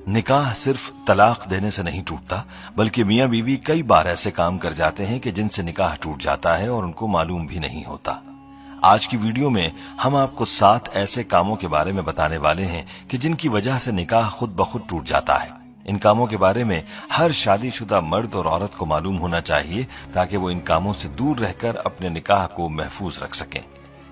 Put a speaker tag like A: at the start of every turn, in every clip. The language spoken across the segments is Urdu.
A: نکاح صرف طلاق دینے سے نہیں ٹوٹتا، بلکہ میاں بیوی کئی بار ایسے کام کر جاتے ہیں کہ جن سے نکاح ٹوٹ جاتا ہے اور ان کو معلوم بھی نہیں ہوتا۔ آج کی ویڈیو میں ہم آپ کو 7 ایسے کاموں کے بارے میں بتانے والے ہیں کہ جن کی وجہ سے نکاح خود بخود ٹوٹ جاتا ہے۔ ان کاموں کے بارے میں ہر شادی شدہ مرد اور عورت کو معلوم ہونا چاہیے تاکہ وہ ان کاموں سے دور رہ کر اپنے نکاح کو محفوظ رکھ سکیں۔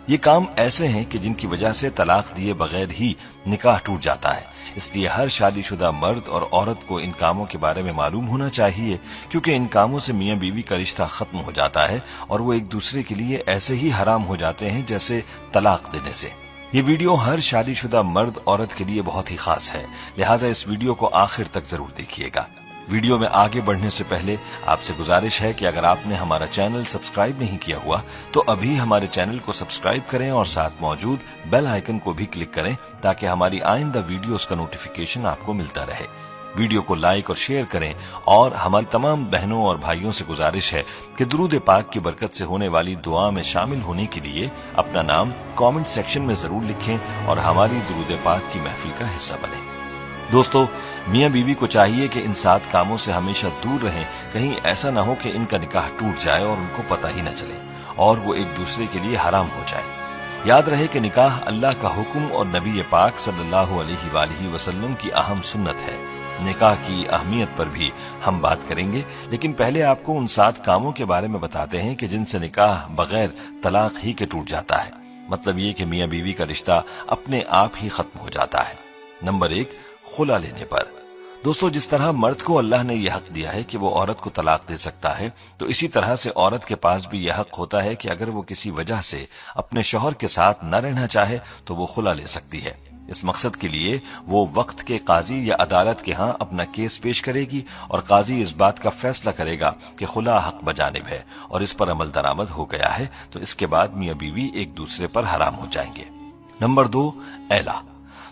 A: یہ کام ایسے ہیں کہ جن کی وجہ سے طلاق دیے بغیر ہی نکاح ٹوٹ جاتا ہے، اس لیے ہر شادی شدہ مرد اور عورت کو ان کاموں کے بارے میں معلوم ہونا چاہیے، کیونکہ ان کاموں سے میاں بیوی کا رشتہ ختم ہو جاتا ہے اور وہ ایک دوسرے کے لیے ایسے ہی حرام ہو جاتے ہیں جیسے طلاق دینے سے۔ یہ ویڈیو ہر شادی شدہ مرد عورت کے لیے بہت ہی خاص ہے، لہٰذا اس ویڈیو کو آخر تک ضرور دیکھیے گا۔ ویڈیو میں آگے بڑھنے سے پہلے آپ سے گزارش ہے کہ اگر آپ نے ہمارا چینل سبسکرائب نہیں کیا ہوا تو ابھی ہمارے چینل کو سبسکرائب کریں اور ساتھ موجود بیل آئیکن کو بھی کلک کریں تاکہ ہماری آئندہ ویڈیوز کا نوٹیفیکیشن آپ کو ملتا رہے۔ ویڈیو کو لائک اور شیئر کریں، اور ہماری تمام بہنوں اور بھائیوں سے گزارش ہے کہ درود پاک کی برکت سے ہونے والی دعا میں شامل ہونے کے لیے اپنا نام کامنٹ سیکشن میں ضرور لکھیں اور ہماری درود پاک کی محفل کا حصہ بنیں۔ دوستو، میاں بیوی کو چاہیے کہ ان 7 کاموں سے ہمیشہ دور رہیں، کہیں ایسا نہ ہو کہ ان کا نکاح ٹوٹ جائے اور ان کو پتہ ہی نہ چلے اور وہ ایک دوسرے کے لیے حرام ہو جائے۔ یاد رہے کہ نکاح اللہ کا حکم اور نبی پاک صلی اللہ علیہ وآلہ وسلم کی اہم سنت ہے۔ نکاح کی اہمیت پر بھی ہم بات کریں گے، لیکن پہلے آپ کو ان 7 کاموں کے بارے میں بتاتے ہیں کہ جن سے نکاح بغیر طلاق ہی کے ٹوٹ جاتا ہے، مطلب یہ کہ میاں بیوی کا رشتہ اپنے آپ ہی ختم ہو جاتا ہے۔ نمبر 1، خلا لینے پر۔ دوستو، جس طرح مرد کو اللہ نے یہ حق دیا ہے کہ وہ عورت کو طلاق دے سکتا ہے، تو اسی طرح سے عورت کے پاس بھی یہ حق ہوتا ہے کہ اگر وہ کسی وجہ سے اپنے شوہر کے ساتھ نہ رہنا چاہے تو وہ خلا لے سکتی ہے۔ اس مقصد کے لیے وہ وقت کے قاضی یا عدالت کے ہاں اپنا کیس پیش کرے گی اور قاضی اس بات کا فیصلہ کرے گا کہ خلا حق بجانب ہے اور اس پر عمل درآمد ہو گیا ہے، تو اس کے بعد میاں بیوی ایک دوسرے پر حرام ہو جائیں گے۔ نمبر 2، ایلا۔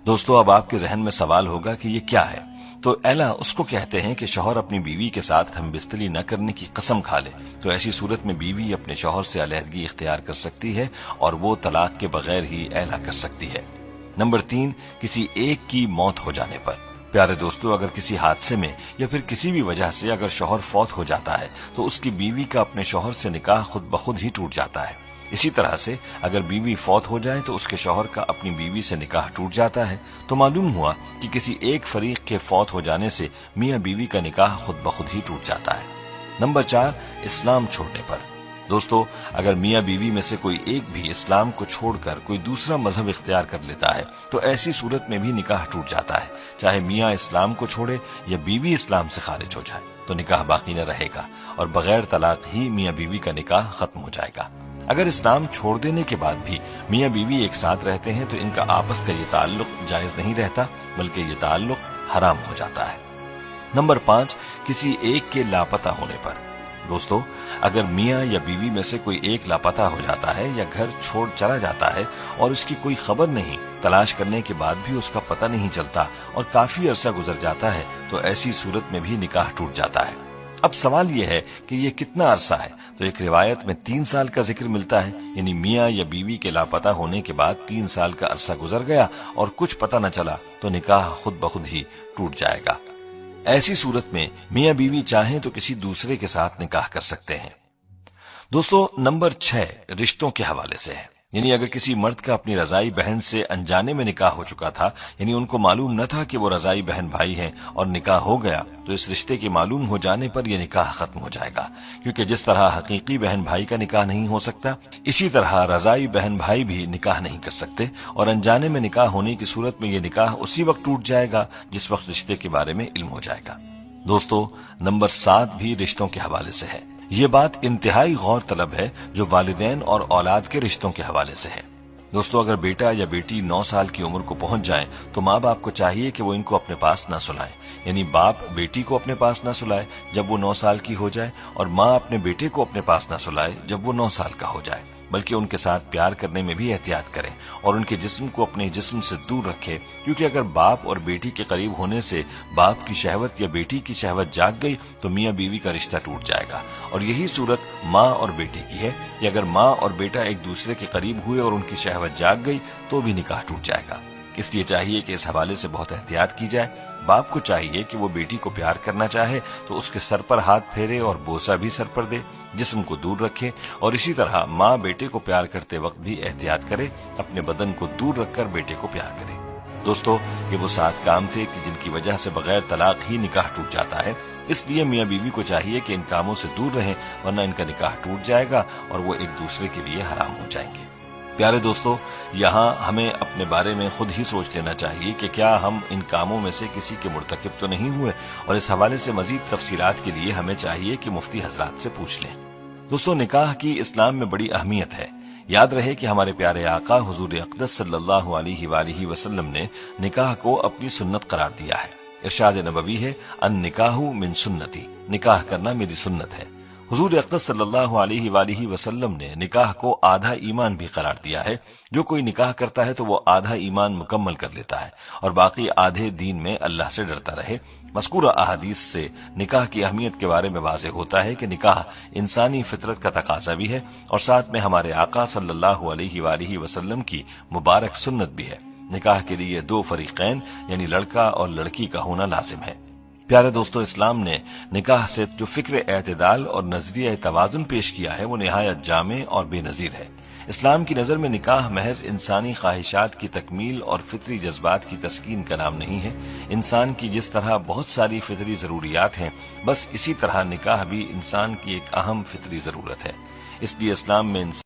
A: دوستو، اب آپ کے ذہن میں سوال ہوگا کہ یہ کیا ہے؟ تو ایلا اس کو کہتے ہیں کہ شوہر اپنی بیوی کے ساتھ ہم بستری نہ کرنے کی قسم کھا لے تو ایسی صورت میں بیوی اپنے شوہر سے علیحدگی اختیار کر سکتی ہے اور وہ طلاق کے بغیر ہی ایلا کر سکتی ہے۔ نمبر 3، کسی ایک کی موت ہو جانے پر۔ پیارے دوستو، اگر کسی حادثے میں یا پھر کسی بھی وجہ سے اگر شوہر فوت ہو جاتا ہے تو اس کی بیوی کا اپنے شوہر سے نکاح خود بخود ہی ٹوٹ جاتا ہے۔ اسی طرح سے اگر بیوی فوت ہو جائے تو اس کے شوہر کا اپنی بیوی سے نکاح ٹوٹ جاتا ہے۔ تو معلوم ہوا کہ کسی ایک فریق کے فوت ہو جانے سے میاں بیوی کا نکاح خود بخود ہی ٹوٹ جاتا ہے۔ نمبر 4، اسلام چھوڑنے پر۔ دوستو، اگر میاں بیوی میں سے کوئی ایک بھی اسلام کو چھوڑ کر کوئی دوسرا مذہب اختیار کر لیتا ہے تو ایسی صورت میں بھی نکاح ٹوٹ جاتا ہے، چاہے میاں اسلام کو چھوڑے یا بیوی اسلام سے خارج ہو جائے تو نکاح باقی نہ رہے گا اور بغیر طلاق ہی میاں بیوی کا نکاح ختم ہو جائے گا۔ اگر اسلام چھوڑ دینے کے بعد بھی میاں بیوی ایک ساتھ رہتے ہیں تو ان کا آپس کا یہ تعلق جائز نہیں رہتا، بلکہ یہ تعلق حرام ہو جاتا ہے۔ نمبر 5، کسی ایک کے لاپتہ ہونے پر۔ دوستو، اگر میاں یا بیوی میں سے کوئی ایک لاپتہ ہو جاتا ہے یا گھر چھوڑ چلا جاتا ہے اور اس کی کوئی خبر نہیں، تلاش کرنے کے بعد بھی اس کا پتہ نہیں چلتا اور کافی عرصہ گزر جاتا ہے تو ایسی صورت میں بھی نکاح ٹوٹ جاتا ہے۔ اب سوال یہ ہے کہ یہ کتنا عرصہ ہے؟ تو ایک روایت میں 3 سال کا ذکر ملتا ہے، یعنی میاں یا بیوی کے لاپتہ ہونے کے بعد 3 سال کا عرصہ گزر گیا اور کچھ پتہ نہ چلا تو نکاح خود بخود ہی ٹوٹ جائے گا۔ ایسی صورت میں میاں بیوی چاہیں تو کسی دوسرے کے ساتھ نکاح کر سکتے ہیں۔ دوستو، نمبر 6 رشتوں کے حوالے سے ہے، یعنی اگر کسی مرد کا اپنی رضائی بہن سے انجانے میں نکاح ہو چکا تھا، یعنی ان کو معلوم نہ تھا کہ وہ رضائی بہن بھائی ہیں اور نکاح ہو گیا، تو اس رشتے کے معلوم ہو جانے پر یہ نکاح ختم ہو جائے گا، کیونکہ جس طرح حقیقی بہن بھائی کا نکاح نہیں ہو سکتا، اسی طرح رضائی بہن بھائی بھی نکاح نہیں کر سکتے، اور انجانے میں نکاح ہونے کی صورت میں یہ نکاح اسی وقت ٹوٹ جائے گا جس وقت رشتے کے بارے میں علم ہو جائے گا۔ دوستو، نمبر 7 بھی رشتوں کے حوالے سے ہے۔ یہ بات انتہائی غور طلب ہے جو والدین اور اولاد کے رشتوں کے حوالے سے ہے۔ دوستو، اگر بیٹا یا بیٹی 9 سال کی عمر کو پہنچ جائیں تو ماں باپ کو چاہیے کہ وہ ان کو اپنے پاس نہ سلائیں، یعنی باپ بیٹی کو اپنے پاس نہ سلائے جب وہ 9 سال کی ہو جائے، اور ماں اپنے بیٹے کو اپنے پاس نہ سلائے جب وہ 9 سال کا ہو جائے، بلکہ ان کے ساتھ پیار کرنے میں بھی احتیاط کریں اور ان کے جسم کو اپنے جسم سے دور رکھے، کیونکہ اگر باپ اور بیٹی کے قریب ہونے سے باپ کی شہوت یا بیٹی کی شہوت جاگ گئی تو میاں بیوی کا رشتہ ٹوٹ جائے گا۔ اور یہی صورت ماں اور بیٹے کی ہے کہ اگر ماں اور بیٹا ایک دوسرے کے قریب ہوئے اور ان کی شہوت جاگ گئی تو بھی نکاح ٹوٹ جائے گا۔ اس لیے چاہیے کہ اس حوالے سے بہت احتیاط کی جائے۔ باپ کو چاہیے کہ وہ بیٹی کو پیار کرنا چاہے تو اس کے سر پر ہاتھ پھیرے اور بوسہ بھی سر پر دے، جسم کو دور رکھے، اور اسی طرح ماں بیٹے کو پیار کرتے وقت بھی احتیاط کرے، اپنے بدن کو دور رکھ کر بیٹے کو پیار کرے۔ دوستو، یہ وہ 7 کام تھے کہ جن کی وجہ سے بغیر طلاق ہی نکاح ٹوٹ جاتا ہے۔ اس لیے میاں بیوی کو چاہیے کہ ان کاموں سے دور رہیں، ورنہ ان کا نکاح ٹوٹ جائے گا اور وہ ایک دوسرے کے لیے حرام ہو جائیں گے۔ پیارے دوستو، یہاں ہمیں اپنے بارے میں خود ہی سوچ لینا چاہیے کہ کیا ہم ان کاموں میں سے کسی کے مرتکب تو نہیں ہوئے، اور اس حوالے سے مزید تفصیلات کے لیے ہمیں چاہیے کہ مفتی حضرات سے پوچھ لیں۔ دوستو، نکاح کی اسلام میں بڑی اہمیت ہے۔ یاد رہے کہ ہمارے پیارے آقا حضور اقدس صلی اللہ علیہ وآلہ وسلم نے نکاح کو اپنی سنت قرار دیا ہے۔ ارشاد نبوی ہے، النکاح من سنتی، نکاح کرنا میری سنت ہے۔ حضور اقدس صلی اللہ علیہ وآلہ وسلم نے نکاح کو آدھا ایمان بھی قرار دیا ہے۔ جو کوئی نکاح کرتا ہے تو وہ آدھا ایمان مکمل کر لیتا ہے اور باقی آدھے دین میں اللہ سے ڈرتا رہے۔ مذکورہ احادیث سے نکاح کی اہمیت کے بارے میں واضح ہوتا ہے کہ نکاح انسانی فطرت کا تقاضا بھی ہے، اور ساتھ میں ہمارے آقا صلی اللہ علیہ وآلہ وسلم کی مبارک سنت بھی ہے۔ نکاح کے لیے 2 فریقین یعنی لڑکا اور لڑکی کا ہونا لازم ہے۔ پیارے دوستو، اسلام نے نکاح سے جو فکر اعتدال اور نظریہ توازن پیش کیا ہے وہ نہایت جامع اور بے نظیر ہے۔ اسلام کی نظر میں نکاح محض انسانی خواہشات کی تکمیل اور فطری جذبات کی تسکین کا نام نہیں ہے۔ انسان کی جس طرح بہت ساری فطری ضروریات ہیں، بس اسی طرح نکاح بھی انسان کی ایک اہم فطری ضرورت ہے۔ اس لیے اسلام میں